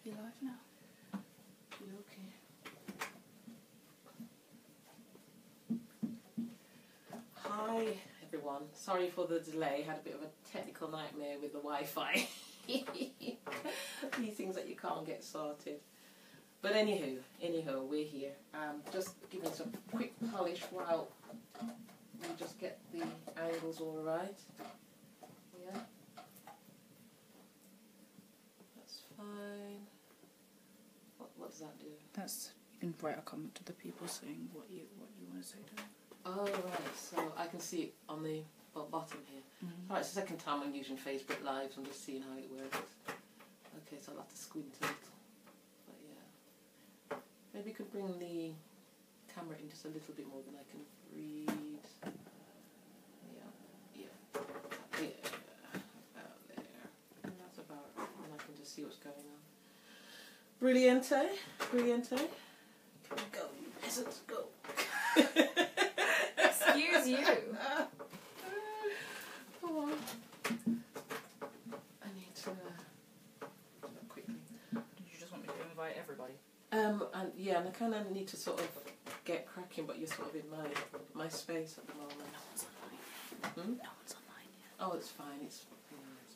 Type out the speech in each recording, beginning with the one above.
You're live now. Okay. Hi everyone. Sorry for the delay. Had a bit of a technical nightmare with the Wi-Fi. These things that you can't get sorted. But anywho, we're here. Just giving some quick polish while we just get the angles all right. Yeah. That's fine. What does that do? That's, you can write a comment to the people saying what you want to say to them. Oh right, so I can see it on the bottom here. Mm-hmm. Alright, it's the second time I'm using Facebook Live, so I'm just seeing how it works. Okay, so I'll have to squint a little. But yeah. Maybe you could bring the camera in just a little bit more than I can read. Yeah. About there. And that's about right. And I can just see what's going on. Brilliante. Brilliante. Go, you peasants, go. Excuse you. Come on. I need to do that quickly. Did you just want me to invite everybody? And yeah, and I kind of need to sort of get cracking, but you're sort of in my space at the moment. No one's online. Hmm? No one's online yet. Oh, it's fine. It's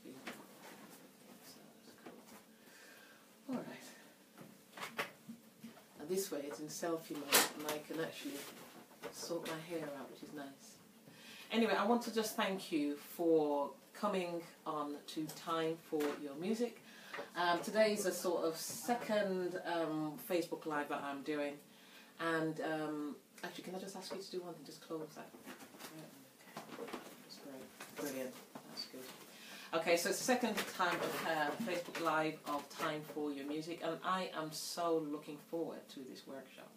been. So that's cool. All right. And this way, it's in selfie mode, and I can actually sort my hair out, which is nice. Anyway, I want to just thank you for coming on to Time for Your Music. Today is a sort of second Facebook Live that I'm doing. And actually, can I just ask you to do one thing? Just close that. That's great. Brilliant. That's good. Okay, so it's the second time of Facebook Live of Time for Your Music. And I am so looking forward to this workshop.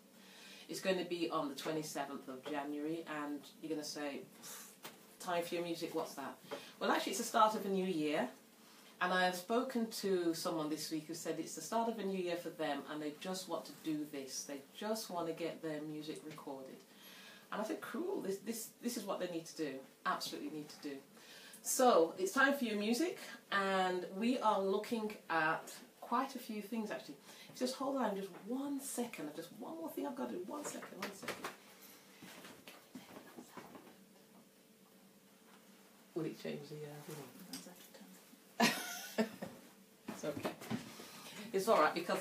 It's going to be on the 27th of January, and you're going to say, Time for Your Music, what's that? Well, actually, it's the start of a new year, and I have spoken to someone this week who said it's the start of a new year for them, and they just want to do this. They just want to get their music recorded. And I said, cool, this is what they need to do, absolutely need to do. So, it's Time for Your Music, and we are looking at quite a few things, actually. Just hold on just 1 second. Just one more thing I've got to do. 1 second, 1 second. Will it change the It's okay. It's alright because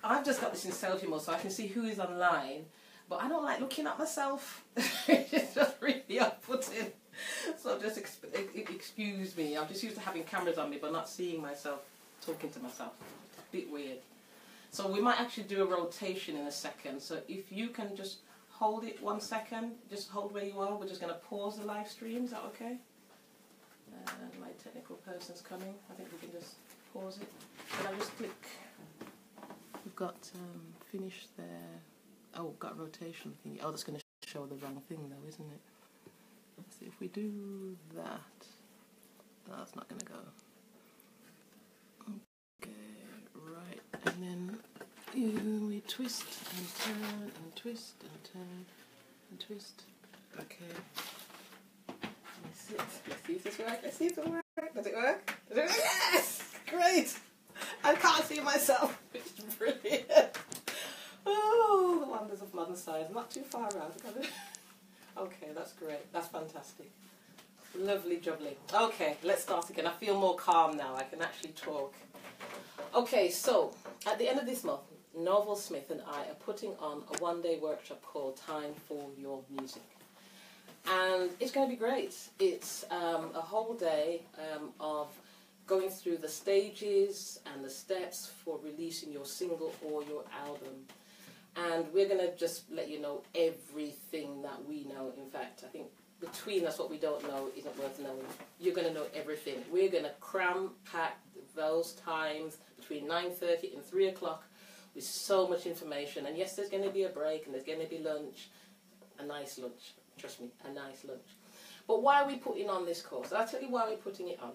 I've just got this in selfie mode so I can see who is online, but I don't like looking at myself. It's just really off-putting. So just excuse me. I'm just used to having cameras on me but not seeing myself, talking to myself. A bit weird. So we might actually do a rotation in a second. So if you can just hold it 1 second, just hold where you are. We're just going to pause the live stream. Is that okay? My technical person's coming. I think we can just pause it. Can I just click? We've got finish there. Oh, we've got a rotation thing. Oh, that's going to show the wrong thing though, isn't it? Let's see if we do that. No, that's not going to go. And then we twist and turn and twist and turn and twist. Okay. Let's see if this works. Let's see if it works. Does it work? Does it work? Yes! Great! I can't see myself. It's brilliant. Oh, the wonders of modern science. Not too far out. Okay, that's great. That's fantastic. Lovely jubbly. Okay, let's start again. I feel more calm now. I can actually talk. Okay, so at the end of this month, Noval Smith and I are putting on a one-day workshop called Time for Your Music. And it's going to be great. It's a whole day of going through the stages and the steps for releasing your single or your album. And we're going to just let you know everything that we know. In fact, I think between us, what we don't know isn't worth knowing. You're going to know everything. We're going to cram-pack those times between 9:30 and 3 o'clock with so much information. And yes, there's going to be a break and there's going to be lunch. A nice lunch. Trust me, a nice lunch. But why are we putting on this course? I'll tell you why we're putting it on.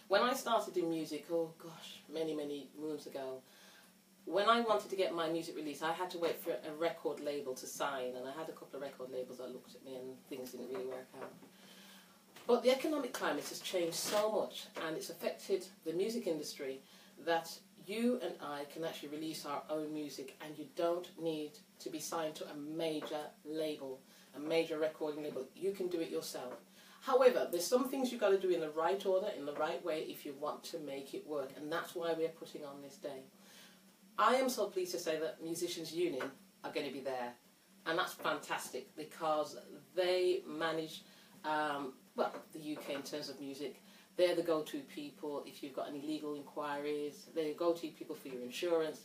When I started in music, oh gosh, many, many moons ago, when I wanted to get my music released, I had to wait for a record label to sign, and I had a couple of record labels that looked at me and things didn't really work out. But the economic climate has changed so much, and it's affected the music industry, that you and I can actually release our own music, and you don't need to be signed to a major label, a major recording label. You can do it yourself. However, there's some things you've got to do in the right order, in the right way, if you want to make it work, and that's why we're putting on this day. I am so pleased to say that Musicians Union are going to be there, and that's fantastic because they manage, well, the UK in terms of music. They're the go-to people if you've got any legal inquiries. They're the go-to people for your insurance.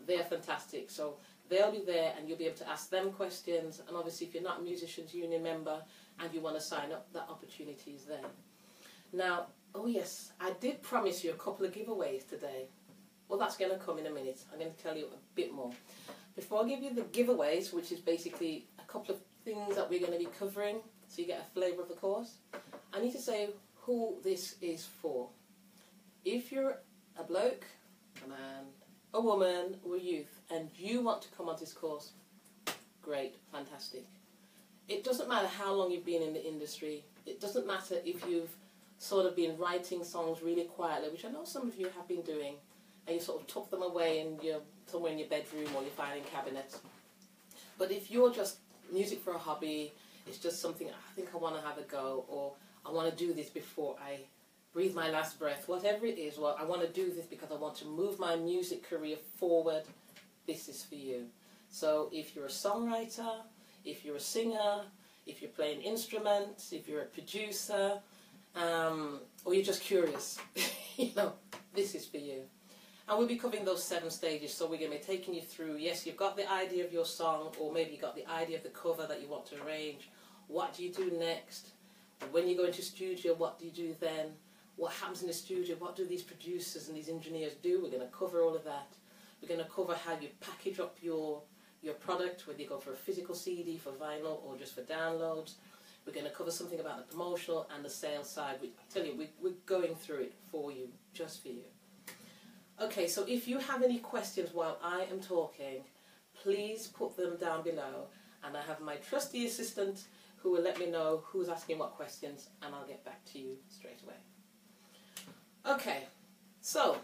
They're fantastic. So they'll be there and you'll be able to ask them questions. And obviously if you're not a Musicians Union member and you want to sign up, that opportunity is there. Now, oh yes, I did promise you a couple of giveaways today. Well, that's going to come in a minute. I'm going to tell you a bit more. Before I give you the giveaways, which is basically a couple of things that we're going to be covering, so you get a flavour of the course, I need to say who this is for. If you're a bloke, a man, a woman, or a youth, and you want to come on this course, great, fantastic. It doesn't matter how long you've been in the industry. It doesn't matter if you've sort of been writing songs really quietly, which I know some of you have been doing, and you sort of tuck them away in somewhere in your bedroom or your filing cabinet. But if you're just music for a hobby, it's just something I think I want to have a go, or I want to do this before I breathe my last breath, whatever it is, well, I want to do this because I want to move my music career forward, this is for you. So if you're a songwriter, if you're a singer, if you're playing instruments, if you're a producer, or you're just curious, this is for you. And we'll be covering those 7 stages, so we're going to be taking you through, yes, you've got the idea of your song, or maybe you've got the idea of the cover that you want to arrange. What do you do next? When you go into studio, what do you do then? What happens in the studio? What do these producers and these engineers do? We're going to cover all of that. We're going to cover how you package up your product, whether you go for a physical CD, for vinyl, or just for downloads. We're going to cover something about the promotional and the sales side. I tell you, we're going through it for you, just for you. Okay, so if you have any questions while I am talking, please put them down below, and I have my trusty assistant who will let me know who's asking what questions, and I'll get back to you straight away. Okay, so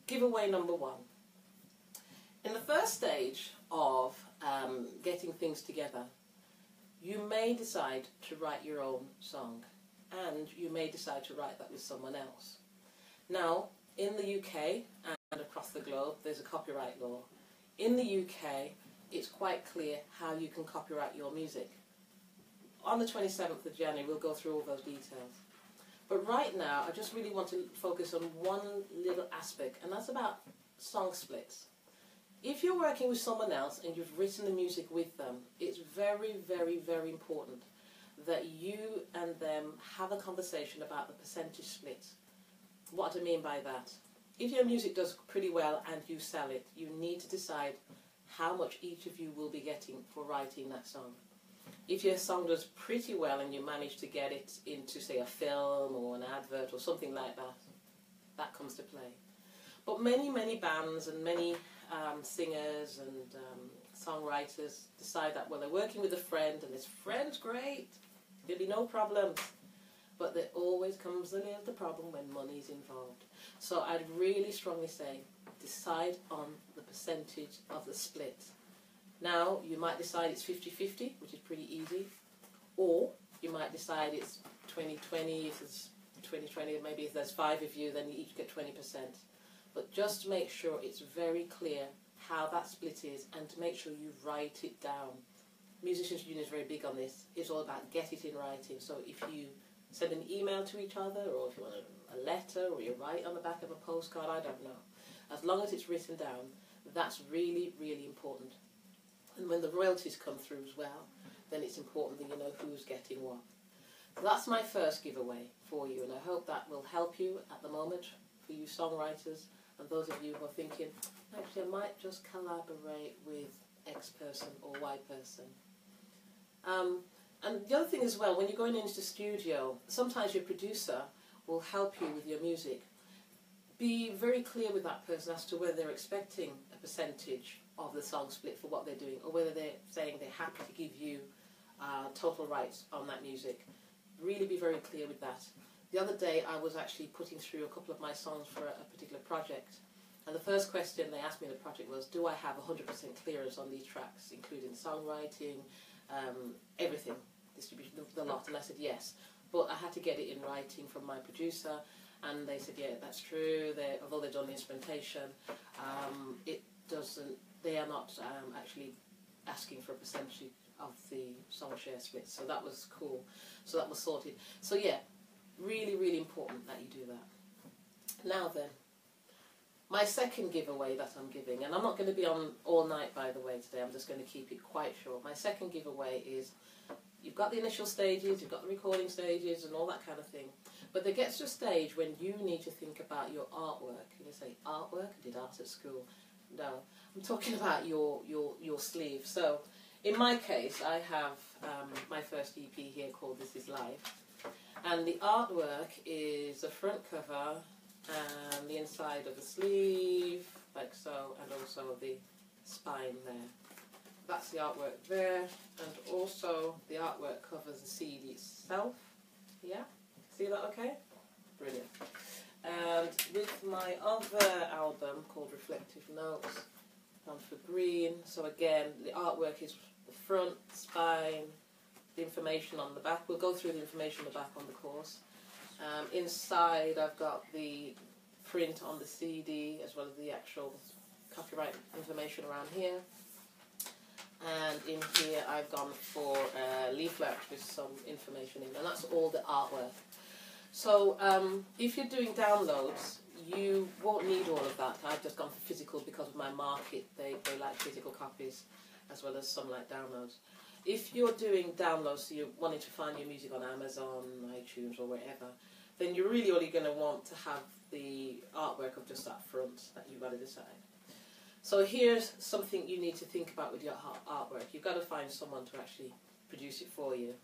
giveaway number 1. In the first stage of getting things together, you may decide to write your own song, and you may decide to write that with someone else. Now, in the UK and across the globe, there's a copyright law. In the UK, it's quite clear how you can copyright your music. On the 27th of January, we'll go through all those details. But right now, I just really want to focus on one little aspect, and that's about song splits. If you're working with someone else and you've written the music with them, it's very, very, very important that you and them have a conversation about the percentage split. What do I mean by that? If your music does pretty well and you sell it, you need to decide how much each of you will be getting for writing that song. If your song does pretty well and you manage to get it into, say, a film or an advert or something like that, that comes to play. But many, many bands and many singers and songwriters decide that, well, they're working with a friend and this friend's great, there'll be no problems. But there always comes the problem when money's involved. So I'd really strongly say, decide on the percentage of the split. Now, you might decide it's 50-50, which is pretty easy. Or you might decide it's 20-20, if it's 20-20, maybe if there's 5 of you, then you each get 20%. But just make sure it's very clear how that split is, and to make sure you write it down. Musicians Union is very big on this. It's all about get it in writing. So if you send an email to each other, or if you want a letter, or you write on the back of a postcard, I don't know. As long as it's written down, that's really, really important. And when the royalties come through as well, then it's important that you know who's getting what. So that's my first giveaway for you, and I hope that will help you at the moment, for you songwriters, and those of you who are thinking, actually I might just collaborate with X person or Y person. And the other thing as well, when you're going into the studio, sometimes your producer will help you with your music. Be very clear with that person as to whether they're expecting a percentage of the song split for what they're doing, or whether they're saying they're happy to give you total rights on that music. Really be very clear with that. The other day I was actually putting through a couple of my songs for a particular project, And the first question they asked me in the project was, do I have 100% clearance on these tracks, including songwriting, everything, distribution, the lot? And I said yes, but I had to get it in writing from my producer, and they said, yeah, that's true. Although they've done the instrumentation, they are not actually asking for a percentage of the song share split. So that was cool. So that was sorted. So yeah, really, really important that you do that. Now then, my second giveaway that I'm giving, and I'm not going to be on all night, by the way, today. I'm just going to keep it quite short. My second giveaway is, you've got the initial stages, you've got the recording stages and all that kind of thing, but there gets to a stage when you need to think about your artwork. And you say, artwork? I did art at school. No, I'm talking about your sleeve. So in my case, I have my first EP here called This Is Life, and the artwork is the front cover and the inside of the sleeve, like so, and also the spine there. That's the artwork there, and also the artwork covers the CD itself. Yeah? See that okay? Brilliant. And with my other album called Reflective Notes, gone for green. So again, the artwork is the front, spine, the information on the back. We'll go through the information on the back on the course. Inside I've got the print on the CD as well as the actual copyright information around here. And in here I've gone for a leaflet with some information in, and that's all the artwork. So if you're doing downloads, you won't need all of that. I've just gone for physical because of my market. They like physical copies as well as some like downloads. If you're doing downloads, so you're wanting to find your music on Amazon, iTunes or wherever, then you're really only going to want to have the artwork of just that front that you've got to decide. So here's something you need to think about with your artwork. You've got to find someone to actually produce it for you,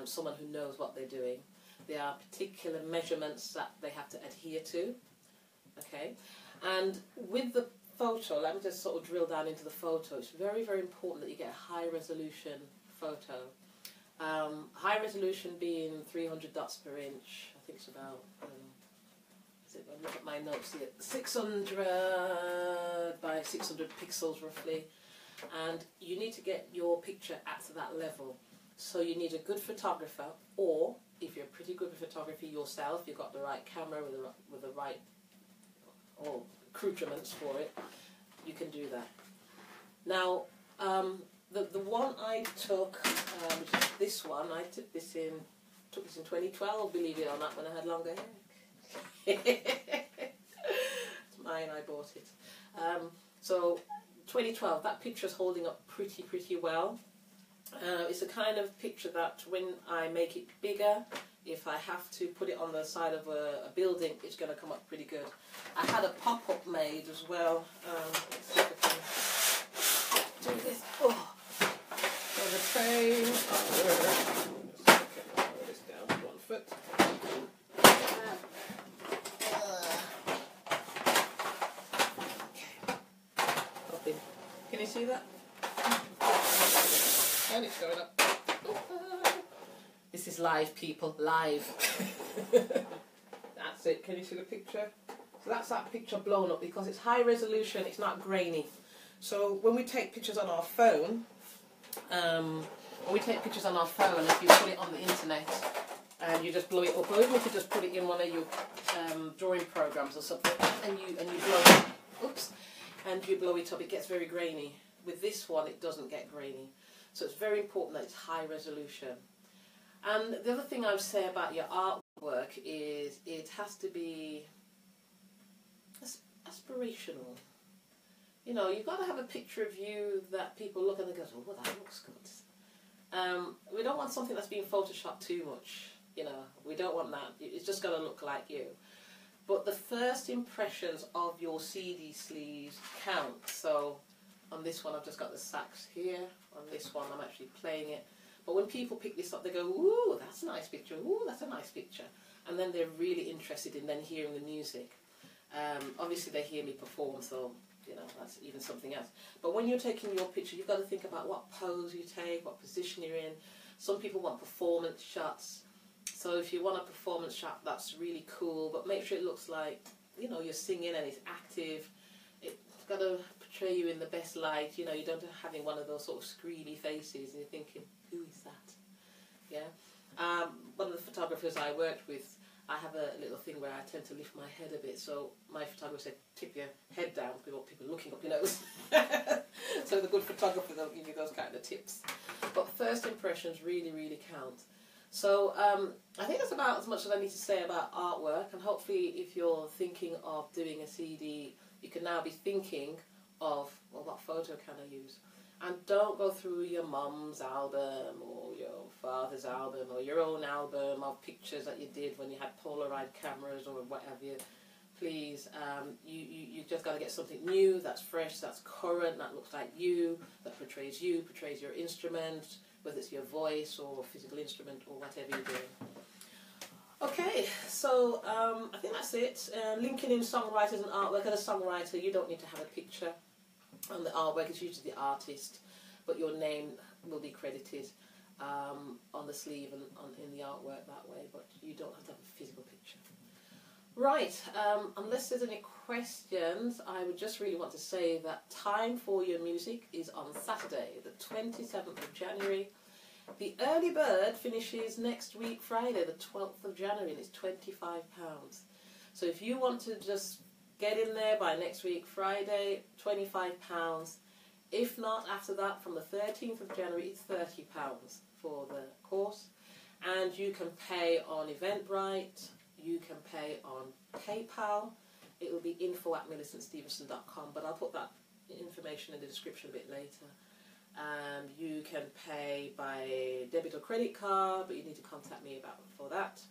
someone who knows what they're doing. There are particular measurements that they have to adhere to, okay? And with the photo, let me just sort of drill down into the photo. It's very, very important that you get a high-resolution photo. High resolution being 300 dots per inch. I think it's about, I look at my notes here, 600 by 600 pixels roughly. And you need to get your picture at that level. So you need a good photographer, or if you're pretty good with photography yourself, you've got the right camera with the right accoutrements for it, you can do that. Now, the one I took, which is this one, I took this in 2012, believe it or not, when I had longer hair. It's mine, I bought it. So 2012, that picture's holding up pretty well. It's a kind of picture that when I make it bigger, if I have to put it on the side of a building, it's going to come up pretty good. I had a pop-up made as well. Let's see if I can do this. Oh, on the train. Put this down to 1 foot. Okay. Can you see that? And it's going up. This is live, people. Live. That's it. Can you see the picture? So that's that picture blown up because it's high resolution. It's not grainy. So when we take pictures on our phone, if you put it on the internet and you just blow it up, or even if you just put it in one of your drawing programs or something, and you blow it, and you blow it up, it gets very grainy. With this one, it doesn't get grainy. So it's very important that it's high resolution. And the other thing I would say about your artwork is it has to be aspirational. You know, you've got to have a picture of you that people look and they go, oh, well, that looks good. We don't want something that's being photoshopped too much. You know, we don't want that. It's just got to look like you. But the first impressions of your CD sleeves count. So on this one, I've just got the sax here. On this one, I'm actually playing it. But when people pick this up, they go, ooh, that's a nice picture. Ooh, that's a nice picture. And then they're really interested in then hearing the music. Obviously, they hear me perform, so, you know, that's even something else. But when you're taking your picture, you've got to think about what pose you take, what position you're in. Some people want performance shots. So if you want a performance shot, that's really cool. But make sure it looks like you know, you're singing and it's active. It's got to portray you in the best light. You know, you don't having one of those sort of screeny faces and you're thinking, who is that? Yeah. One of the photographers I worked with, I have a little thing where I tend to lift my head a bit, so my photographer said, tip your head down, because we want people looking up your nose. So the good photographer, they'll give you those kind of tips. But first impressions really, really count. So I think that's about as much as I need to say about artwork, and hopefully if you're thinking of doing a CD, you can now be thinking of, well, what photo can I use? And don't go through your mum's album or your father's album or your own album of pictures that you did when you had Polaroid cameras or whatever. Please, you just got to get something new, that's fresh, that's current, that looks like you, portrays your instrument, whether it's your voice or a physical instrument or whatever you're doing. Okay, so I think that's it. Linking in songwriters and artwork. As a songwriter, you don't need to have a picture on the artwork. It's usually the artist, but your name will be credited on the sleeve and in the artwork that way, but you don't have to have a physical picture. Right, unless there's any questions, I would just really want to say that time for your music is on Saturday, the 27th of January. The early bird finishes next week, Friday, the 12th of January, and it's £25. So if you want to just get in there by next week, Friday, £25. If not, after that, from the 13th of January, it's £30 for the course. And you can pay on Eventbrite, you can pay on PayPal. It will be info@millicentstephenson.com, but I'll put that information in the description a bit later. You can pay by debit or credit card, but you need to contact me for that.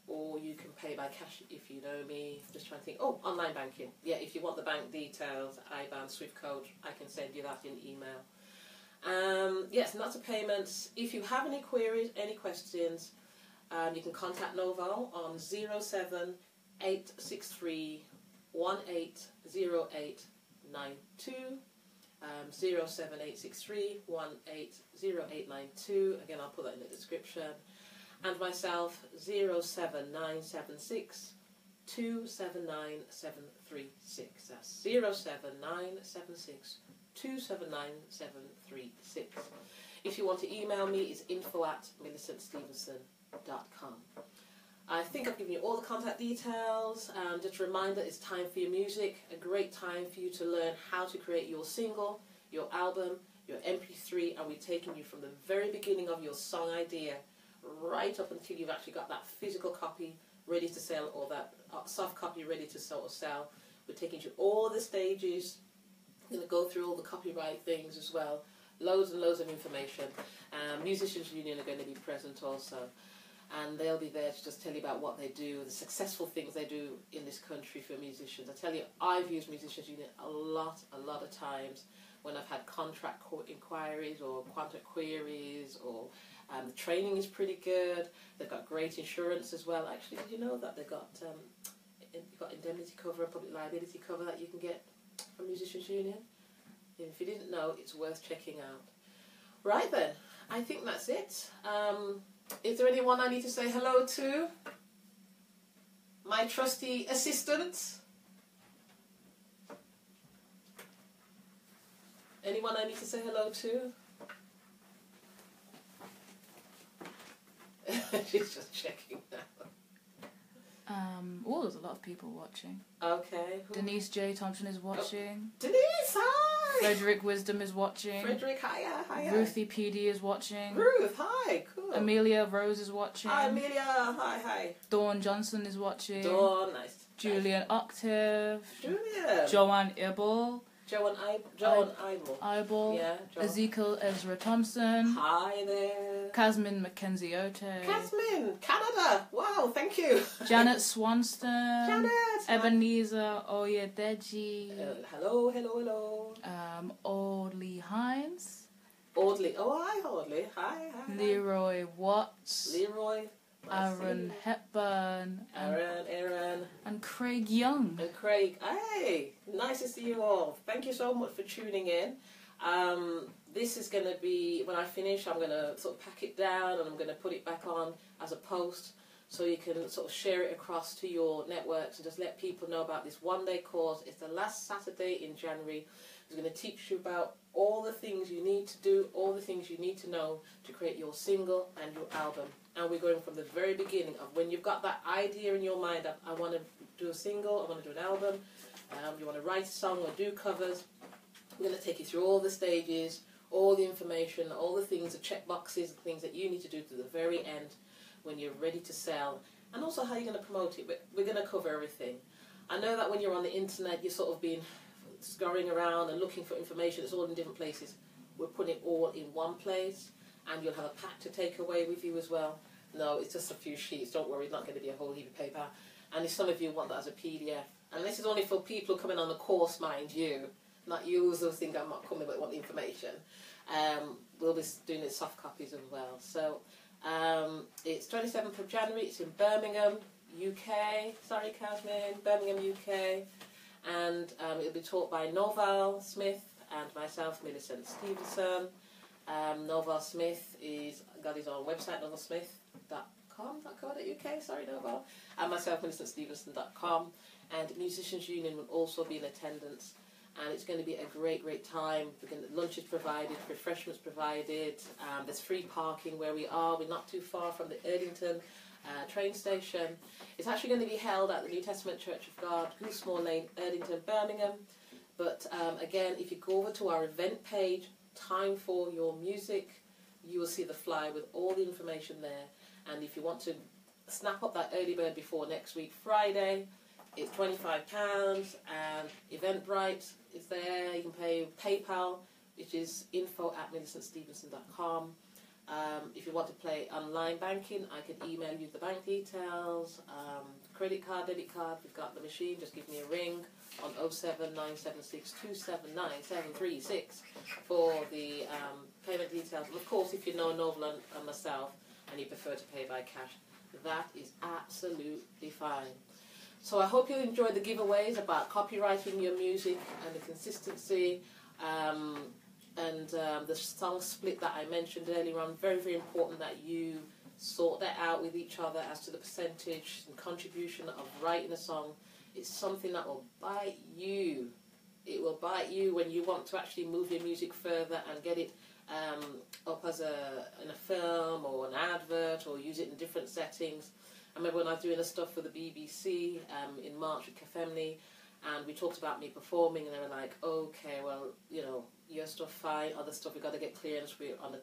Or you can pay by cash if you know me. Just trying to think. Oh, online banking. Yeah, if you want the bank details, IBAN, SWIFT code, I can send you that in email. Yes, and that's a payment. If you have any queries, any questions, you can contact Noval on 07863 180892. 07863 180892. Again, I'll put that in the description. And myself, 07976 279736. That's 07976 279736. If you want to email me, it's info@millicentstephenson.com. I think I've given you all the contact details. Just a reminder, it's time for your music. A great time for you to learn how to create your single, your album, your MP3, and we're taking you from the very beginning of your song idea right up until you've actually got that physical copy ready to sell, or that soft copy ready to sort of sell. We're taking you all the stages. We're going to go through all the copyright things as well. Loads and loads of information. Musicians Union are going to be present also. And they'll be there to just tell you about what they do, the successful things they do in this country for musicians. I tell you, I've used Musicians Union a lot of times when I've had contract inquiries or contract queries, or the training is pretty good. They've got great insurance as well. Actually, did you know that they've got indemnity cover and public liability cover that you can get from Musicians Union? If you didn't know, it's worth checking out. Right then, I think that's it. Is there anyone I need to say hello to? My trusty assistant? Anyone I need to say hello to? She's just checking now. Oh, there's a lot of people watching. Okay. Denise J. Thompson is watching. Oh. Denise, hi! Frederick Wisdom is watching. Frederick, hiya. Ruthie PD is watching. Ruth, hi, cool. Amelia Rose is watching. Hi, Amelia, hi. Dawn Johnson is watching. Dawn, nice. Julian Octave. Julian. Joanne Ibel. Joan Ibel. Yeah, Joan. Ezekiel Ezra Thompson. Hi there. Casmin Mackenzie Ote. Casmin, Canada. Wow, thank you. Janet Swanston. Janet. Ebenezer Oyedeji. Hello. Audley Hines. Audley. Oh, hi, Audley. Hi. Leroy Watts. Leroy. Aaron Hepburn. Aaron. And Craig Young. And Craig. Hey, nice to see you all. Thank you so much for tuning in. This is going to be, when I finish, I'm going to sort of pack it down and I'm going to put it back on as a post. so you can sort of share it across to your networks and just let people know about this one-day course. It's the last Saturday in January. It's going to teach you about all the things you need to do, all the things you need to know to create your single and your album. And we're going from the very beginning of when you've got that idea in your mind that I want to do a single, I want to do an album, you want to write a song or do covers. We're going to take you through all the stages, all the information, all the things, the check boxes, the things that you need to do to the very end when you're ready to sell, and also how you're going to promote it. But we're going to cover everything. I know that when you're on the internet, you're sort of being scurrying around and looking for information. It's all in different places. We're putting it all in one place, and you'll have a pack to take away with you as well. No, it's just a few sheets. Don't worry, it's not going to be a whole heap of paper. And if some of you want that as a PDF, and this is only for people coming on the course, mind you, not users who think I'm not coming but want the information. We'll be doing it soft copies as well. So it's 27th of January. It's in Birmingham, UK. Sorry, Casmin. Birmingham, UK. And it'll be taught by Noval Smith and myself, Millicent Stephenson. Noval Smith is got his own website, novalsmith.com.co.uk. Sorry, Noval. And myself, MillicentStephenson.com. And Musicians Union will also be in attendance. And it's going to be a great, great time. Lunch is provided, refreshments provided. There's free parking where we are. We're not too far from the Erdington train station. It's actually going to be held at the New Testament Church of God, Goosemoore Lane, Erdington, Birmingham. But again, if you go over to our event page, Time for Your Music, you will see the flyer with all the information there. And if you want to snap up that early bird before next week, Friday, it's £25, and Eventbrite is there. You can pay PayPal, which is info@MillicentStephenson.com. If you want to play online banking, I can email you the bank details, credit card, debit card. We've got the machine. Just give me a ring on 07976279736 for the payment details. And of course, if you know Noval and myself and you prefer to pay by cash, that is absolutely fine. So I hope you enjoyed the giveaways about copywriting your music and the consistency, and the song split that I mentioned earlier on. Very, very important that you sort that out with each other as to the percentage and contribution of writing a song. It's something that will bite you. It will bite you when you want to actually move your music further and get it up as in a film or an advert, or use it in different settings. I remember when I was doing the stuff for the BBC in March with Kafemni, and we talked about me performing, and they were like, okay, well, you know, your stuff fine, other stuff we've got to get clearance. We've only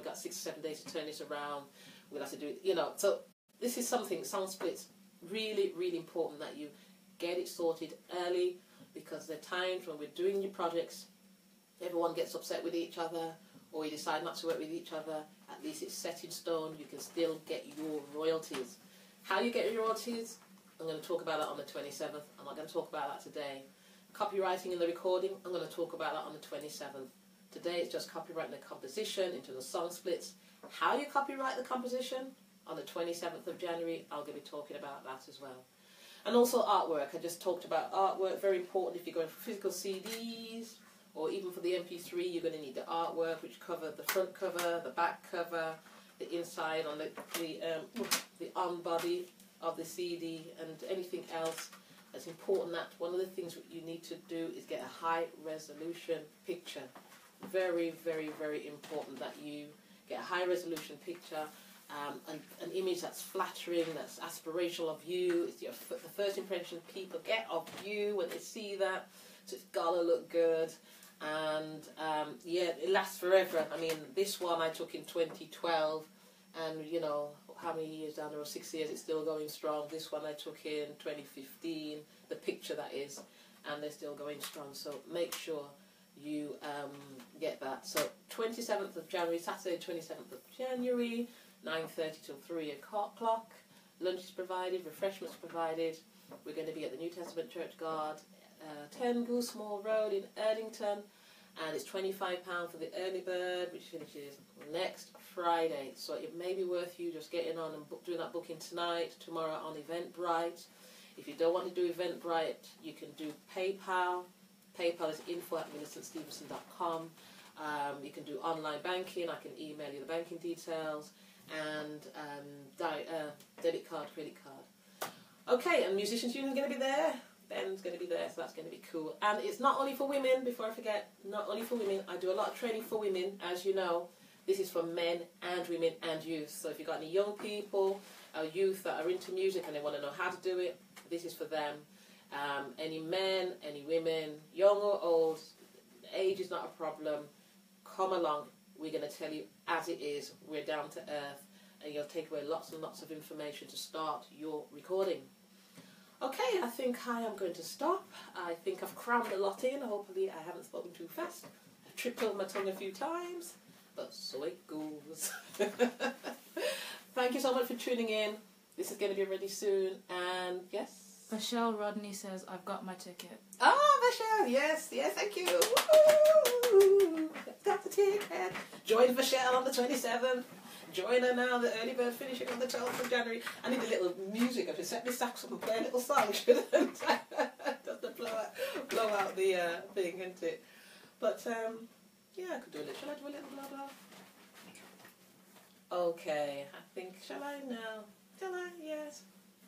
got 6 or 7 days to turn this around. We'll have to do it, you know. So this is something, song splits, really, really important that you get it sorted early, because there are times when we're doing your projects, everyone gets upset with each other, or you decide not to work with each other. At least it's set in stone. You can still get your royalties. How you get your royalties, I'm going to talk about that on the 27th. I'm not going to talk about that today. Copywriting and the recording, I'm going to talk about that on the 27th. Today it's just copywriting the composition into the song splits. How you copyright the composition, on the 27th of January, I'll be talking about that as well. And also artwork. I just talked about artwork, very important if you're going for physical CDs, or even for the MP3, you're going to need the artwork, which cover the front cover, the back cover, the inside on the on body of the CD, and anything else. It's important that one of the things you need to do is get a high resolution picture. Very, very, very important that you get a high resolution picture, an image that's flattering, that's aspirational of you. It's the first impression people get of you when they see that. So it's got to look good. And yeah, it lasts forever. I mean, this one I took in 2012, and you know, how many years down the road, 6 years, it's still going strong. This one I took in 2015, the picture that is, and they're still going strong. So make sure you get that. So 27th of January, Saturday 27th of January, 9:30 till 3 o'clock. Lunch is provided, refreshments provided. We're going to be at the New Testament Church Guard, 10 Goosemoore Road in Erdington, and it's £25 for the early bird, which finishes next Friday. So it may be worth you just getting on and doing that booking tonight, tomorrow on Eventbrite. If you don't want to do Eventbrite, you can do PayPal. PayPal is info@MillicentStephenson.com. You can do online banking. I can email you the banking details. and debit card, credit card. Okay, and Musicians Union is going to be there. Ben's going to be there, so that's going to be cool. And it's not only for women, before I forget, not only for women. I do a lot of training for women, as you know. This is for men and women and youth. So if you've got any young people or youth that are into music and they want to know how to do it, this is for them. Any men, any women, young or old, age is not a problem. Come along. We're going to tell you as it is. We're down to earth. And you'll take away lots and lots of information to start your recording. Okay, I think I am going to stop. I think I've crammed a lot in. Hopefully I haven't spoken too fast. I've tripped over my tongue a few times. But so it goes. Thank you so much for tuning in. This is going to be ready soon. And yes. Michelle Rodney says, I've got my ticket. Oh, Michelle, yes, thank you. Woo-hoo. Got the ticket. Join Michelle on the 27th. Join her now, the early bird finishing on the 12th of January. I need a little music. I should set my sax up and play a little song, shouldn't I? Just to blow out the thing, isn't it? But, yeah, I could do a little. Shall I do a little blah blah? Okay, I think, shall I now? Shall I? Yes.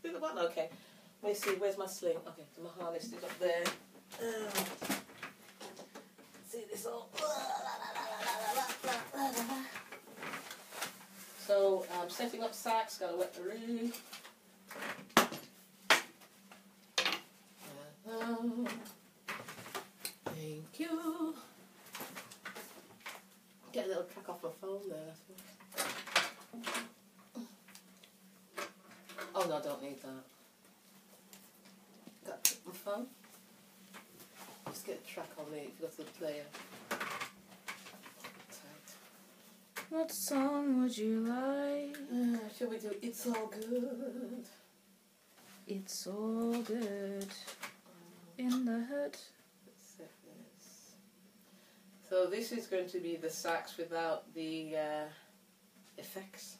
Do the one? Okay. Let me see, where's my sling? Okay, so my harness is up there. See this all. So, setting up sax, gotta wet the room. Thank you. Get a little track off my phone there. Oh no, I don't need that. Got to put my phone. Just get a track on me if you got the player. What song would you like? Shall we do It's All Good? It's all good in the hood. So this is going to be the sax without the effects,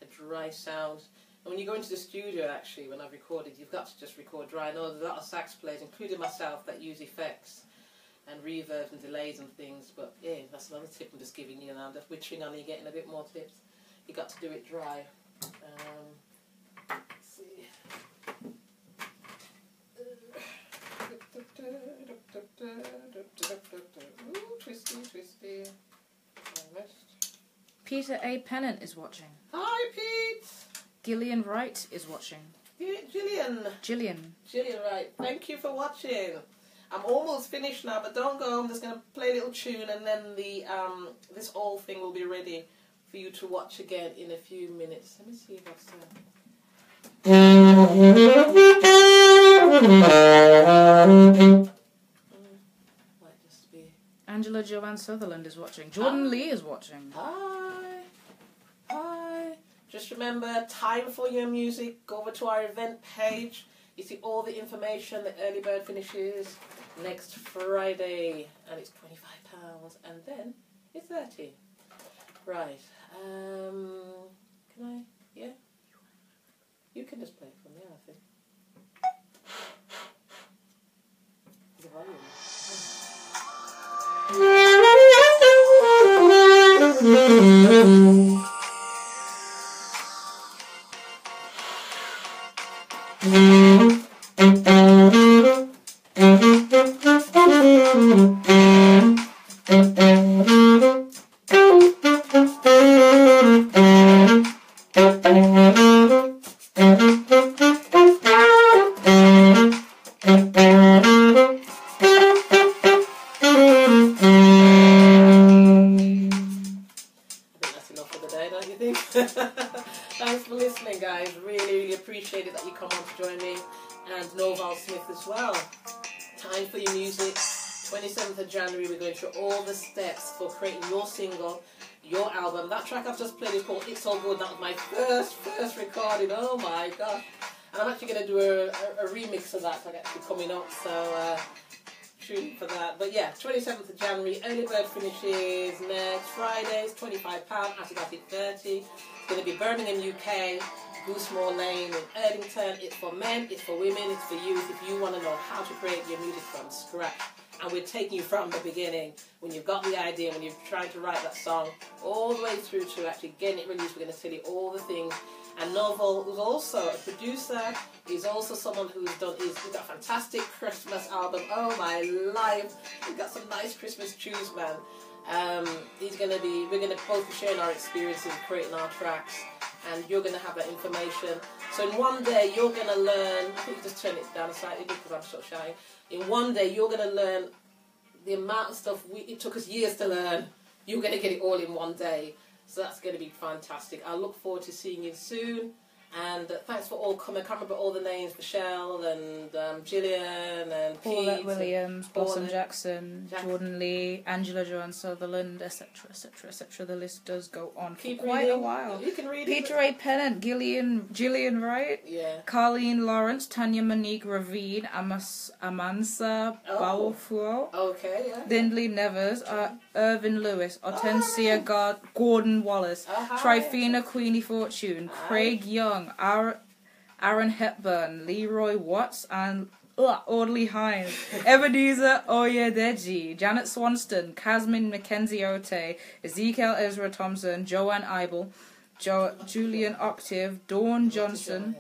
a dry sound. And when you go into the studio, actually, when I've recorded, you've got to just record dry. I know there's a lot of sax players, including myself, that use effects and reverbs and delays and things, but yeah, that's another tip I'm just giving you now. I'm just witching on you, getting a bit more tips. You got to do it dry. Let's see. Ooh, twisty. Peter A. Pennant is watching. Hi, Pete. Gillian Wright is watching. Gillian Wright. Thank you for watching. I'm almost finished now, but don't go. I'm just going to play a little tune, and then the this whole thing will be ready for you to watch again in a few minutes. Let me see if that's might just be. Angela Joanne Sutherland is watching. Jordan Lee is watching. Hi. Just remember, time for your music. Go over to our event page. You see all the information. The early bird finishes next Friday, and it's £25, and then it's 30. Right. Can I? Yeah. You can just play it from there, I think. The volume. Thanks for listening, guys. Really appreciate it that you come on to join me, and Noval Smith as well. Time for your music. 27th of January, we're going through all the steps for creating your single, your album. That track I've just played is called It's All Good. That was my first recording. Oh my gosh. And I'm actually going to do a remix of that. That's actually coming up, so tune for that. But yeah, 27th of January, early bird finishes next Friday. It's £25. After that, it's 30. It's going to be Birmingham, UK, Goosemoore Lane in Erdington. It's for men, it's for women, it's for youth. If you want to know how to create your music from scratch, And we're taking you from the beginning, when you've got the idea, when you're trying to write that song, all the way through to actually getting it released. We're going to tell you all the things. And Noval, who's also a producer, he's also someone who's got a fantastic Christmas album. Oh my life, we've got some nice Christmas tunes, man. We're going to both be sharing our experiences creating our tracks, and you're going to have that information. So in one day, you're going to learn, I think you just turn it down slightly because I'm sort of shouting. In one day, you're going to learn the amount of stuff it took us years to learn. You're going to get it all in one day. So that's going to be fantastic. I look forward to seeing you soon. And thanks for all coming. I can't remember all the names. Michelle and Gillian and Paulette Pete Williams, Blossom Jackson, Jordan Lee, Angela Joan Sutherland, etc., etc., etc. The list does go on for quite a while. You can read Peter A. Pennant, Gillian Wright, Carleen Lawrence, Tanya Monique Ravine, Amansa Balfour, Lindley Nevers, Irvin Lewis, Hortensia Gordon Wallace, Trifina Queenie Fortune, Craig Young, Aaron Hepburn, Leroy Watts, and Audley Hines, Ebenezer Oyedeji, Janet Swanston, Casmin Mackenzie Ote, Ezekiel Ezra Thompson, Joanne Eibel, Julian Octave, Dawn Johnson,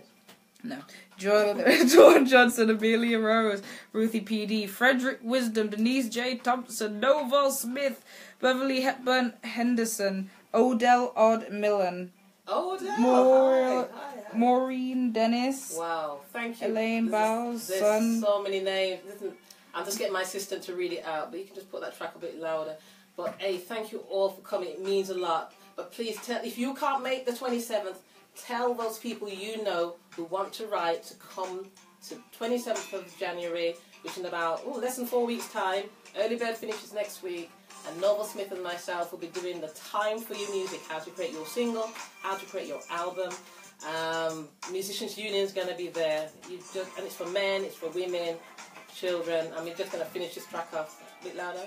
Dawn Johnson, Amelia Rose, Ruthie PD, Frederick Wisdom, Denise J. Thompson, Noval Smith, Beverly Hepburn Henderson, Odell Odd Millen, Maureen Dennis. Wow, thank you. Elaine Bowles. There's so many names. Listen, I'm just getting my assistant to read it out, but you can just put that track a bit louder. But hey, thank you all for coming. It means a lot. But please tell, if you can't make the 27th, tell those people you know who want to write to come to 27th of January, which in about less than 4 weeks' time. Early bird finishes next week. And Noval Smith and myself will be doing the Time for Your Music, how to create your single, how to create your album. Musicians Union is going to be there. And it's for men, it's for women, children. And we're just going to finish this track off a bit louder.